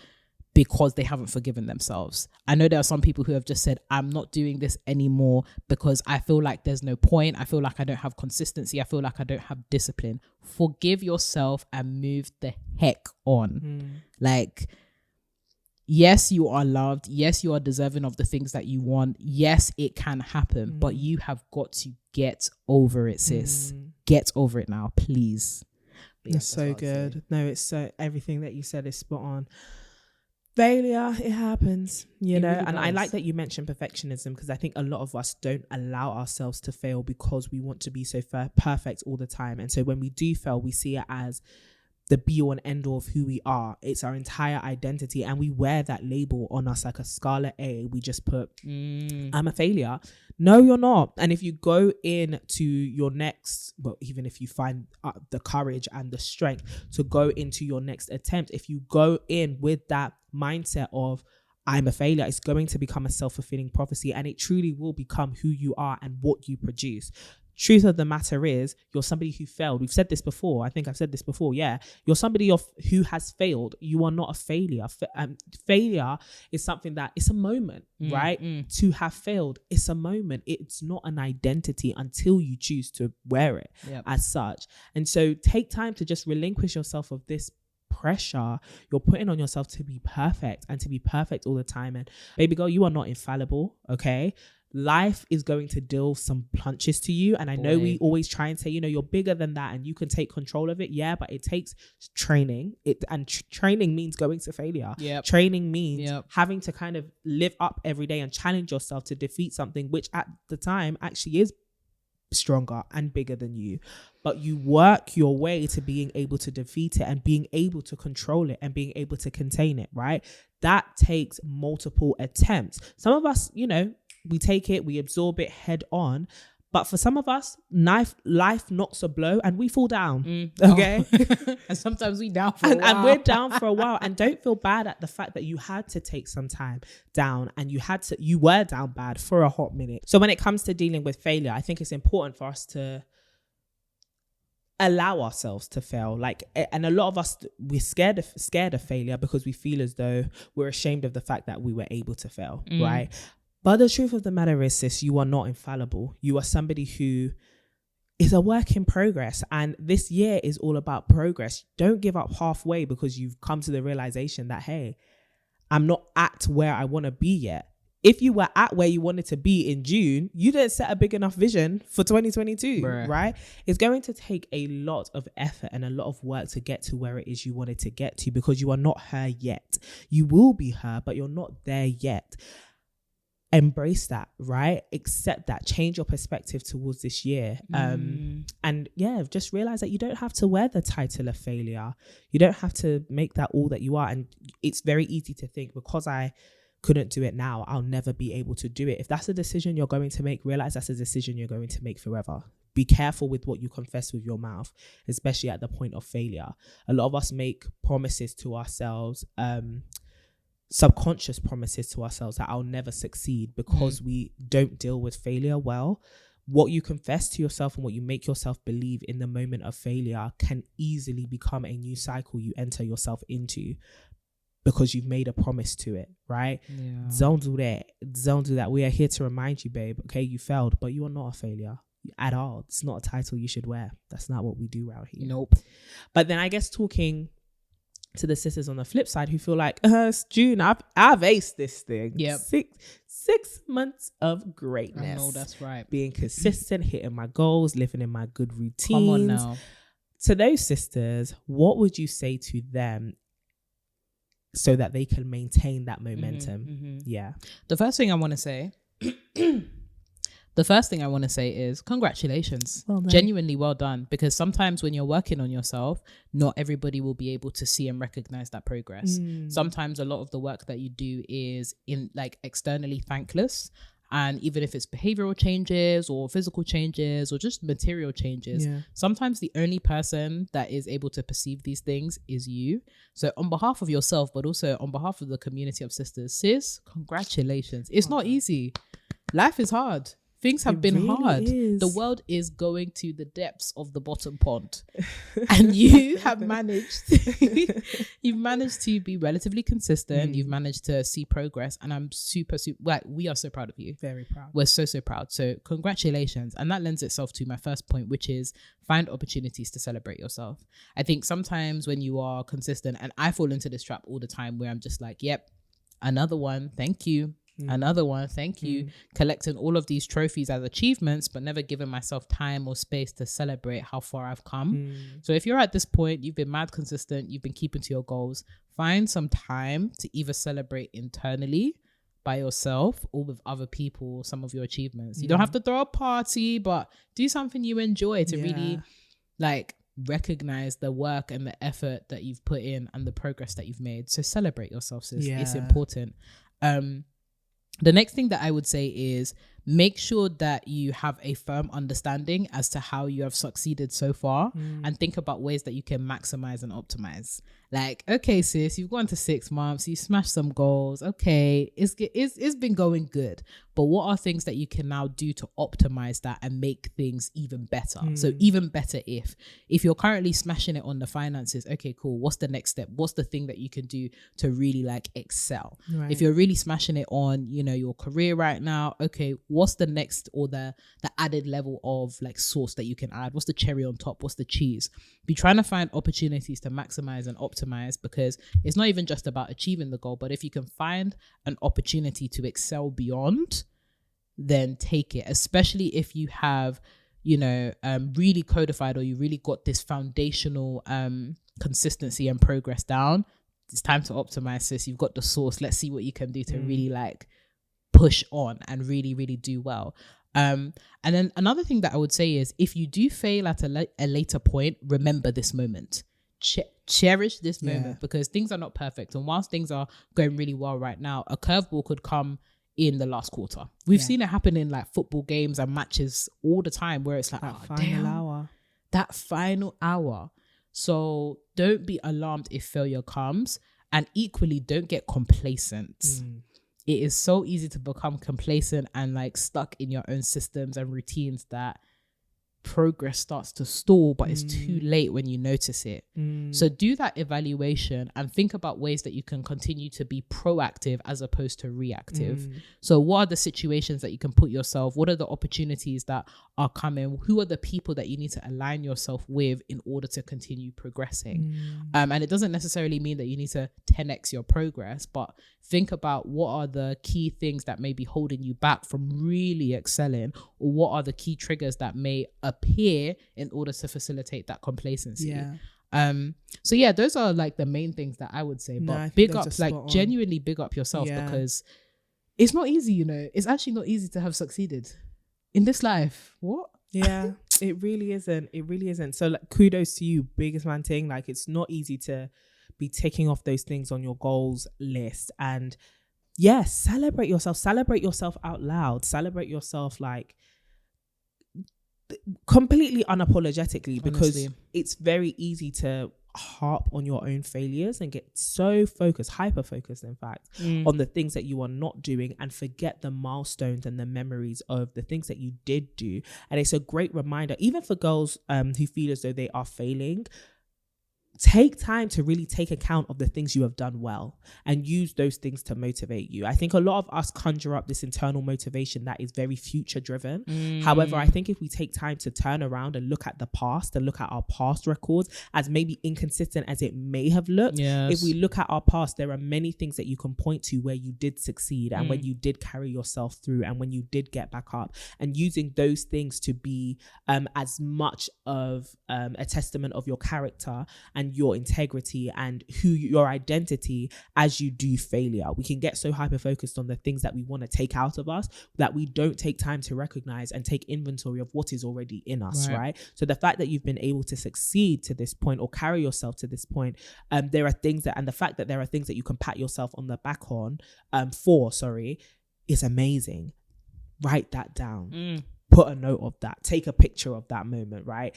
because they haven't forgiven themselves. I know there are some people who have just said, I'm not doing this anymore because I feel like there's no point. I feel like I don't have consistency. I feel like I don't have discipline. Forgive yourself and move the heck on. Like, yes, you are loved. Yes, you are deserving of the things that you want. Yes, it can happen, but you have got to get over it, sis. Get over it now, please. It's so good. No, it's so, everything that you said is spot on. Failure, it happens, you know, really. And I like that you mentioned perfectionism, because I think a lot of us don't allow ourselves to fail because we want to be so perfect all the time. And so when we do fail, we see it as the be all and end all of who we are. It's our entire identity, and we wear that label on us like a scarlet A. We just put, I'm a failure. No, you're not. And if you go into your next, well, even if you find the courage and the strength to go into your next attempt, if you go in with that mindset of, I'm a failure, it's going to become a self-fulfilling prophecy, and it truly will become who you are and what you produce. Truth of the matter is, you're somebody who failed. We've said this before. I think I've said this before. Yeah. You're somebody who has failed. You are not a failure. Failure is something that, it's a moment, right? To have failed, it's a moment. It's not an identity until you choose to wear it as such. And so take time to just relinquish yourself of this pressure you're putting on yourself to be perfect and to be perfect all the time. And baby girl, you are not infallible. Okay. Life is going to deal some punches to you. And I know we always try and say, you know, you're bigger than that and you can take control of it. Yeah, but it takes training. Training means going to failure. Training means having to kind of live up every day and challenge yourself to defeat something which at the time actually is stronger and bigger than you. But you work your way to being able to defeat it and being able to control it and being able to contain it, right? That takes multiple attempts. Some of us, you know, we take it, we absorb it head on. But for some of us, life knocks a blow and we fall down. Okay. And sometimes we down for a while. And we're down for a while. And don't feel bad at the fact that you had to take some time down and you were down bad for a hot minute. So when it comes to dealing with failure, I think it's important for us to allow ourselves to fail. And a lot of us, we're scared of failure because we feel as though we're ashamed of the fact that we were able to fail, right? But the truth of the matter is, sis, you are not infallible. You are somebody who is a work in progress. And this year is all about progress. Don't give up halfway because you've come to the realization that, hey, I'm not at where I want to be yet. If you were at where you wanted to be in June, you didn't set a big enough vision for 2022, right? It's going to take a lot of effort and a lot of work to get to where it is you wanted to get to, because you are not her yet. You will be her, but you're not there yet. Embrace that, right? Accept that. Change your perspective towards this year. And yeah, just realize that you don't have to wear the title of failure. You don't have to make that all that you are. And it's very easy to think, because I couldn't do it now, I'll never be able to do it. If that's a decision you're going to make, realize that's a decision you're going to make forever. Be careful with what you confess with your mouth, especially at the point of failure. A lot of us make promises to ourselves, subconscious promises to ourselves, that I'll never succeed, because we don't deal with failure well. What you confess to yourself and what you make yourself believe in the moment of failure can easily become a new cycle you enter yourself into, because you've made a promise to it, right? Don't do that. We are here to remind you, babe, okay, you failed, but you are not a failure at all. It's not a title you should wear. That's not what we do out here. Nope. But then I guess talking to the sisters on the flip side who feel like, it's June, I've aced this thing. Yep. 6 months of greatness. I know, that's right. Being consistent, hitting my goals, living in my good routines. Come on now. To those sisters, what would you say to them so that they can maintain that momentum? Yeah. The first thing I want to say is congratulations. Well done. Genuinely well done. Because sometimes when you're working on yourself, not everybody will be able to see and recognize that progress. Sometimes a lot of the work that you do is externally thankless. And even if it's behavioral changes or physical changes or just material changes, sometimes the only person that is able to perceive these things is you. So on behalf of yourself, but also on behalf of the community of sisters, sis, congratulations. It's not easy. Life is hard. Things have been really hard. The world is going to the depths of the bottom pond. And you have managed to be relatively consistent. You've managed to see progress. And I'm we are so proud of you. Very proud. We're so proud. So congratulations. And that lends itself to my first point, which is find opportunities to celebrate yourself. I think sometimes when you are consistent, and I fall into this trap all the time where I'm just like, yep, another one. Thank you. Another one, thank you, collecting all of these trophies as achievements, but never giving myself time or space to celebrate how far I've come. So if you're at this point, you've been mad consistent, you've been keeping to your goals, find some time to either celebrate internally by yourself or with other people some of your achievements. You don't have to throw a party, but do something you enjoy to really like recognize the work and the effort that you've put in and the progress that you've made. So celebrate yourself, sis. It's important. The next thing that I would say is make sure that you have a firm understanding as to how you have succeeded so far and think about ways that you can maximize and optimize. Like, okay, sis, you've gone to 6 months, you smashed some goals. Okay, it's been going good. But what are things that you can now do to optimize that and make things even better? So even better if you're currently smashing it on the finances, okay, cool. What's the next step? What's the thing that you can do to really like excel? Right. If you're really smashing it on, you know, your career right now, okay, what's the next or the added level of like sauce that you can add? What's the cherry on top? What's the cheese? Be trying to find opportunities to maximize and optimize, because it's not even just about achieving the goal, but if you can find an opportunity to excel beyond, then take it, especially if you have, you know, really codified, or you really got this foundational consistency and progress down. It's time to optimize, sis. You've got the sauce. Let's see what you can do to really like push on and really, really do well. And then another thing that I would say is, if you do fail at a later point, remember this moment. Cherish this moment, because things are not perfect. And whilst things are going really well right now, a curveball could come in the last quarter. We've seen it happen in like football games and matches all the time, where it's like that final hour. So don't be alarmed if failure comes, and equally don't get complacent. It is so easy to become complacent and like stuck in your own systems and routines that progress starts to stall, but it's too late when you notice it. So do that evaluation and think about ways that you can continue to be proactive as opposed to reactive. So what are the situations that you can put yourself? What are the opportunities that are coming? Who are the people that you need to align yourself with in order to continue progressing? And it doesn't necessarily mean that you need to 10x your progress, but think about what are the key things that may be holding you back from really excelling, or what are the key triggers that may appear in order to facilitate that complacency. So yeah, those are like the main things that I would say. But big up, like genuinely big up yourself, because it's not easy, you know. It's actually not easy to have succeeded in this life. What? It really isn't. So like, kudos to you, biggest man thing. Like, it's not easy to be ticking off those things on your goals list. And celebrate yourself out loud, celebrate yourself like completely unapologetically, because it's very easy to harp on your own failures and get so hyper focused in fact on the things that you are not doing, and forget the milestones and the memories of the things that you did do. And it's a great reminder, even for girls who feel as though they are failing, take time to really take account of the things you have done well and use those things to motivate you. I think a lot of us conjure up this internal motivation that is very future driven. However, I think if we take time to turn around and look at the past and look at our past records, as maybe inconsistent as it may have looked, if we look at our past, there are many things that you can point to where you did succeed and when you did carry yourself through and when you did get back up, and using those things to be as much of a testament of your character and your integrity and your identity as you do failure. We can get so hyper focused on the things that we want to take out of us that we don't take time to recognize and take inventory of what is already in us, right? So the fact that you've been able to succeed to this point or carry yourself to this point, there are things that, and the fact that there are things that you can pat yourself on the back is amazing. Write that down. Put a note of that. Take a picture of that moment, right?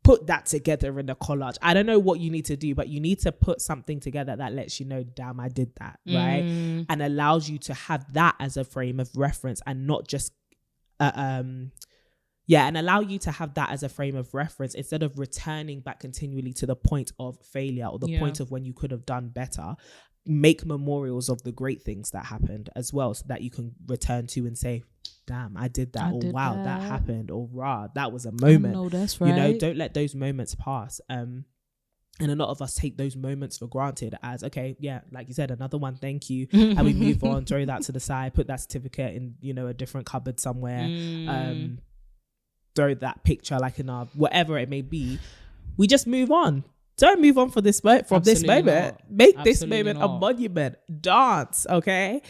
Put that together in a collage. I don't know what you need to do, but you need to put something together that lets you know, damn, I did that, right? And allows you to have that as a frame of reference, and not just and allow you to have that as a frame of reference instead of returning back continually to the point of failure or the point of when you could have done better. Make memorials of the great things that happened as well, so that you can return to and say, damn, I did that, that happened, or rah, that was a moment. I know, that's right. You know, don't let those moments pass. And a lot of us take those moments for granted as, okay, yeah, like you said, another one, thank you. And we move on, throw that to the side, put that certificate in, you know, a different cupboard somewhere, throw that picture like in our, whatever it may be. We just move on. Don't move on from this moment. Make this moment a monument. Dance, okay?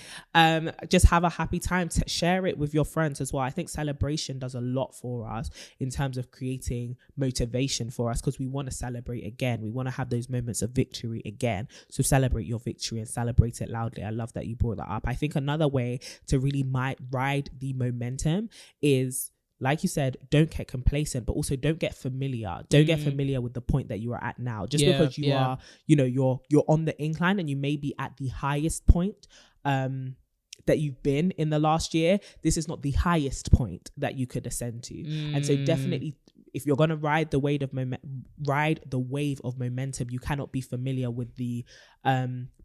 Just have a happy time. Share it with your friends as well. I think celebration does a lot for us in terms of creating motivation for us, because we want to celebrate again. We want to have those moments of victory again. So celebrate your victory and celebrate it loudly. I love that you brought that up. I think another way to really ride the momentum is, like you said, don't get complacent, but also don't get familiar. Don't get familiar with the point that you are at now. Just because you are, you know, you're on the incline and you may be at the highest point that you've been in the last year. This is not the highest point that you could ascend to. And so definitely, if you're going to ride the wave of momentum, you cannot be familiar with the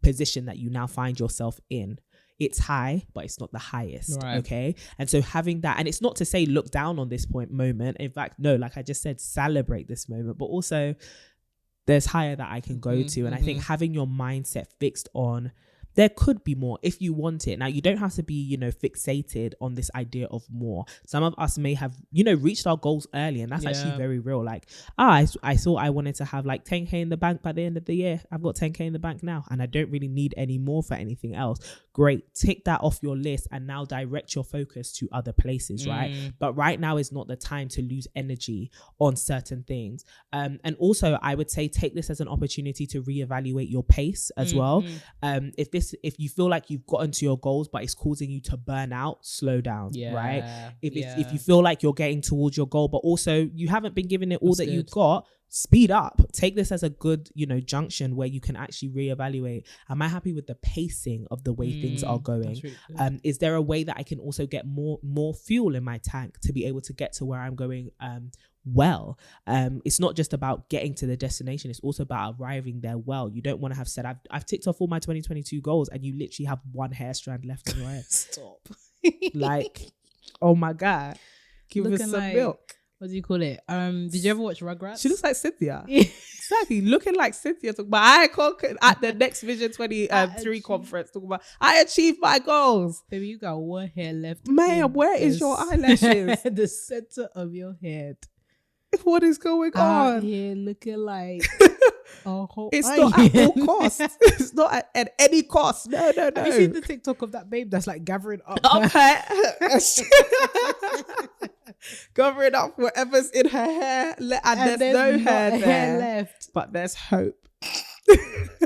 position that you now find yourself in. It's high, but it's not the highest. Right. Okay. And so having that, and it's not to say look down on this moment. In fact, no, like I just said, celebrate this moment, but also there's higher that I can go to. And I think having your mindset fixed on, there could be more if you want it. Now, you don't have to be, you know, fixated on this idea of more. Some of us may have, you know, reached our goals early, and that's actually very real. Like, I thought I wanted to have like 10K in the bank by the end of the year. I've got 10K in the bank now, and I don't really need any more for anything else. Great. Tick that off your list and now direct your focus to other places, right? But right now is not the time to lose energy on certain things. And also, I would say take this as an opportunity to reevaluate your pace as well. If you feel like you've gotten to your goals but it's causing you to burn out, slow down, right? If you feel like you're getting towards your goal but also you haven't been giving it all that you got, speed up. Take this as a good, you know, junction where you can actually reevaluate. Am I happy with the pacing of the way things are going? Really is there a way that I can also get more fuel in my tank to be able to get to where I'm going well? It's not just about getting to the destination, it's also about arriving there well. You don't want to have said, I've ticked off all my 2022 goals and you literally have one hair strand left on your head. Stop. Like, oh my God, give us some milk. What do you call it? Did you ever watch Rugrats? She looks like Cynthia. Exactly, looking like Cynthia. Talking about I conquered at the next Vision 23 conference. Talking about I achieved my goals. Baby, you got one hair left. Man, where is your eyelashes? The center of your head. What is going on? Here looking like it's not at all costs. It's not at any cost. No. Have you seen the TikTok of that babe that's like gathering up? Okay. Gathering up whatever's in her hair, and there's no hair there left. But there's hope.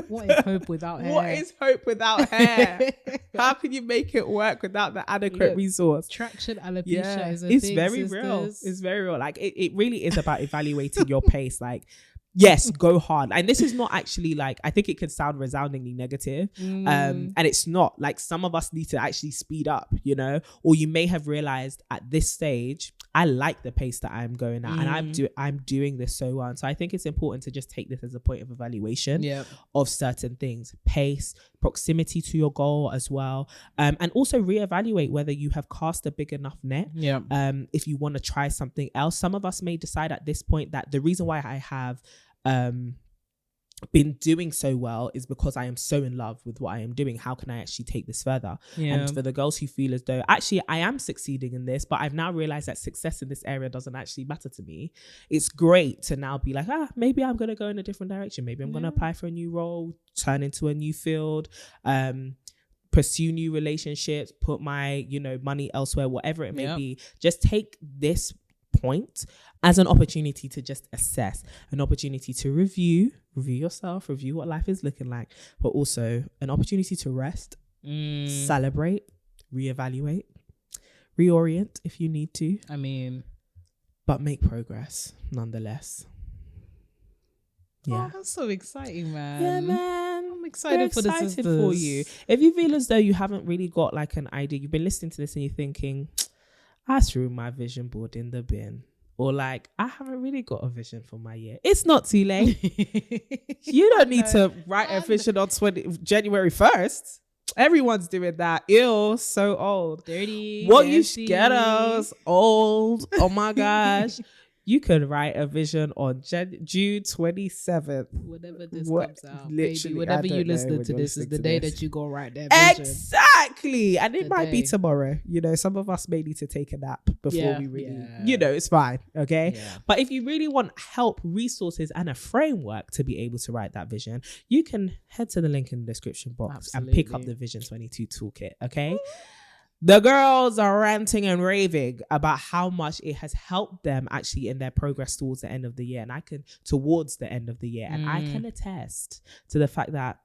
What is hope without hair? What is hope without hair? How can you make it work without the adequate resource? Traction alopecia is a thing, very real. It's very real. Like it really is about evaluating your pace. Like, yes, go hard. And this is not actually like, I think it could sound resoundingly negative. And it's not. Like, some of us need to actually speed up, you know, or you may have realized at this stage, I like the pace that I'm going at, and I'm doing this so well. And so I think it's important to just take this as a point of evaluation of certain things: pace, proximity to your goal as well, and also reevaluate whether you have cast a big enough net. If you want to try something else, some of us may decide at this point that the reason why I have been doing so well is because I am so in love with what I am doing. How can I actually take this further? And for the girls who feel as though actually I am succeeding in this, but I've now realized that success in this area doesn't actually matter to me, it's great to now be like, maybe I'm going to go in a different direction. Maybe I'm going to apply for a new role, turn into a new field, pursue new relationships, put my, you know, money elsewhere, whatever it may be. Just take this point as an opportunity to just assess, an opportunity to review yourself, review what life is looking like, but also an opportunity to rest, celebrate, reevaluate, reorient if you need to. I mean, but make progress nonetheless. Yeah, that's so exciting, man. Yeah, man. I'm excited for the sisters. For you. If you feel as though you haven't really got like an idea, you've been listening to this and you're thinking, I threw my vision board in the bin, or like, I haven't really got a vision for my year, it's not too late. You don't need to write a vision on January 1st. Everyone's doing that. Ew, so old. Dirty. What you ghettos, old. Oh my gosh. You could write a vision on June 27th. Whenever this comes out, baby, I whenever you don't know listen when to you're this is the listening to day this. that you go write that vision. Exactly. And it The might be day. tomorrow. You know, some of us may need to take a nap before Yeah, we really, yeah. you know, it's fine. Okay. Yeah. But if you really want help, resources, and a framework to be able to write that vision, you can head to the link in the description box and pick up Absolutely. the Vision 22 toolkit. Okay. The girls are ranting and raving about how much it has helped them actually in their progress towards the end of the year. And I can attest to the fact that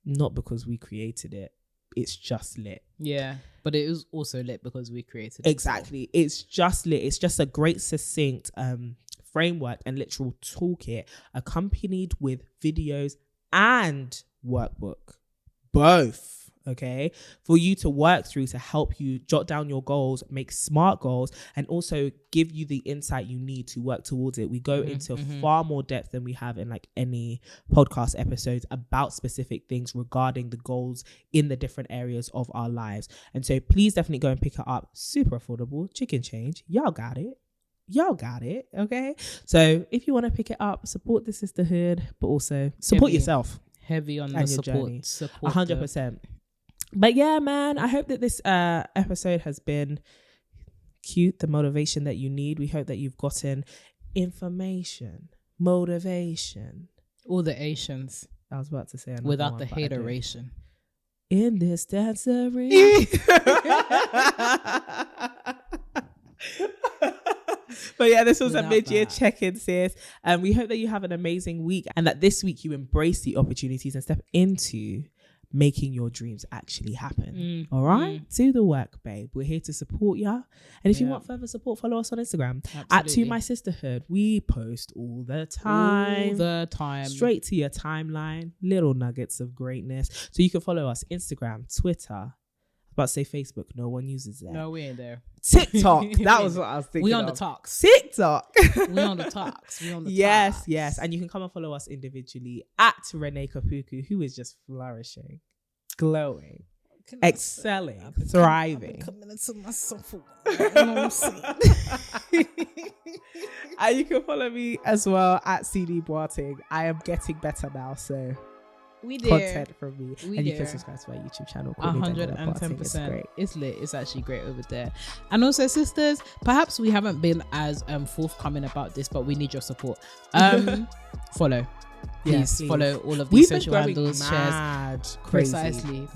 not because we created it, it's just lit. Yeah, but it was also lit because we created it. Exactly. It's just lit. It's just a great succinct framework and literal toolkit accompanied with videos and workbook. Both. Okay, for you to work through to help you jot down your goals, make smart goals, and also give you the insight you need to work towards it. We go into far more depth than we have in like any podcast episodes about specific things regarding the goals in the different areas of our lives. And so please definitely go and pick it up. Super affordable, chicken change. Y'all got it. Okay, so if you want to pick it up, support the sisterhood, but also support yourself. Heavy on the journey. support 100%. But yeah, man, I hope that this episode has been cute, the motivation that you need. We hope that you've gotten information, motivation. all the Asians I was about to say another without one, the but I didn't. hateration. In this dancery. But yeah, this was a Without mid-year that. check-in, sis. And we hope that you have an amazing week and that this week you embrace the opportunities and step into making your dreams actually happen. All right? Do the work, babe. We're here to support ya. And if you want further support, follow us on Instagram at To My Sisterhood. We post all the time. All the time. Straight to your timeline. Little nuggets of greatness. So you can follow us Instagram, Twitter. I was about to say Facebook. No one uses that. No, we ain't there. TikTok. That was what I was thinking. We on the of. talks. TikTok. We on the talks. We on the Yes, talks. yes. And you can come and follow us individually at Renee Kapuku, who is just flourishing, glowing, excelling, thriving. Coming into myself. You know what I'm saying? And you can follow me as well at CD Boating. I am getting better now, so We did. content from me. We and you can there. subscribe to my YouTube channel. Call me Daniela Boating. It's 110%. great. It's lit. It's actually great over there. And also, sisters, perhaps we haven't been as forthcoming about this, but we need your support. Follow. Please follow all of these social handles, shares. Precisely.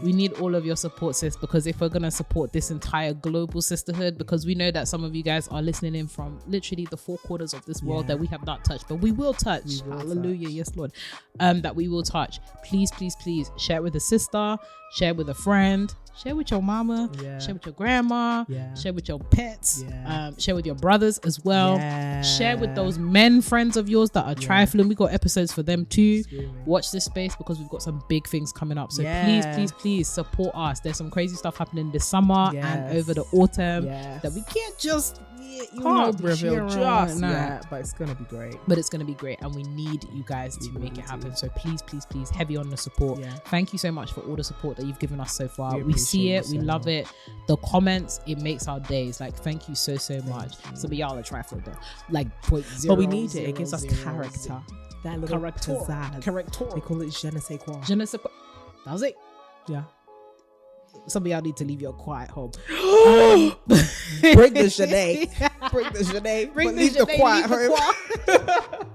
We need all of your support, sis, because if we're gonna support this entire global sisterhood, because we know that some of you guys are listening in from literally the four quarters of this world that we have not touched, but we will touch. Hallelujah, yes, Lord. That we will touch. Please share it with a sister, share it with a friend, share with your mama, share with your grandma, share with your pets, share with your brothers as well. Share with those men friends of yours that are trifling. We got episodes for them too. Watch this space because we've got some big things coming up. So please support us. There's some crazy stuff happening this summer and over the autumn that we can't just reveal just nah. yet, but it's gonna be great. But it's gonna be great, and we need you guys to make it happen. So please, heavy on the support. Thank you so much for all the support that you've given us so far. We see it, we love it. The comments, it makes our days. Like, thank you so much. Some of y'all are trifling though, like 0.0. But we need it. It gives us character. That little Character. pizzazz. They call it je ne sais quoi. Je ne sais quoi. That was it. Yeah. Some of y'all need to leave your quiet home. Bring the Janae. Bring the Janae. Bring but the leave the Janae, quiet leave the home.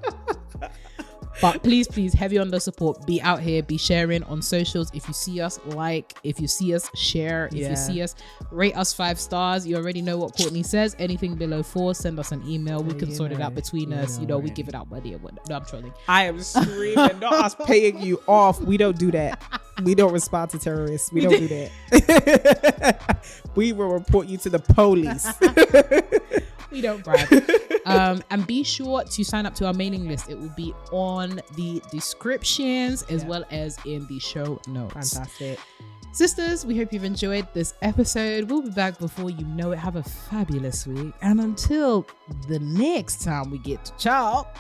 But please, heavy on the support. Be out here, be sharing on socials. If you see us, like. If you see us, share. If you see us, rate us 5 stars. You already know what Courtney says. Anything below 4, send us an email. We can sort it out between us. You know, we give it out by the end. No, I'm trolling. I am screaming, not us paying you off. We don't do that. We don't respond to terrorists. We don't do that. We will report you to the police. We don't bribe. And be sure to sign up to our mailing list. It will be on the descriptions as well as in the show notes. Fantastic. Sisters, we hope you've enjoyed this episode. We'll be back before you know it. Have a fabulous week. And until the next time we get to talk,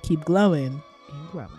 keep glowing and growing.